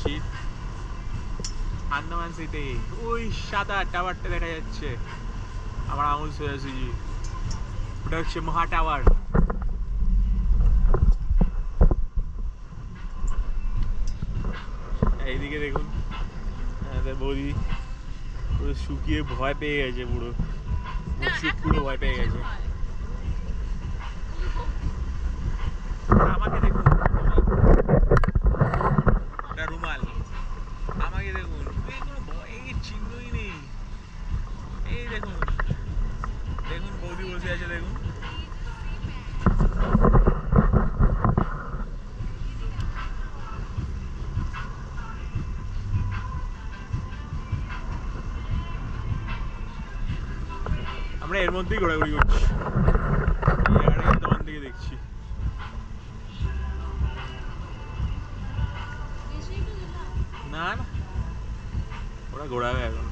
যাচ্ছি আন্দামান সিতে। ওই সাদা টাওয়ারটা দেখা যাচ্ছে, আমার আঙুল সোজাসুজি, ওটা হচ্ছে মহা টাওয়ার। এইদিকে দেখুন আমাদের বৌদি পুরো শুকিয়ে ভয় পেয়ে গেছে, পুরো পুরো ভয় পেয়ে গেছে। আমাকে দেখুন, একটা রুমাল, আমাকে দেখুন, কোনো ভয়ের চিহ্নই নেই। এই দেখুন, দেখুন বৌদি বসে আছে, দেখুন। আমরা এর মধ্যেই ঘোরাঘুরি করছি, তখন থেকে দেখছি। না না, ওরা ঘোরাবে এখন।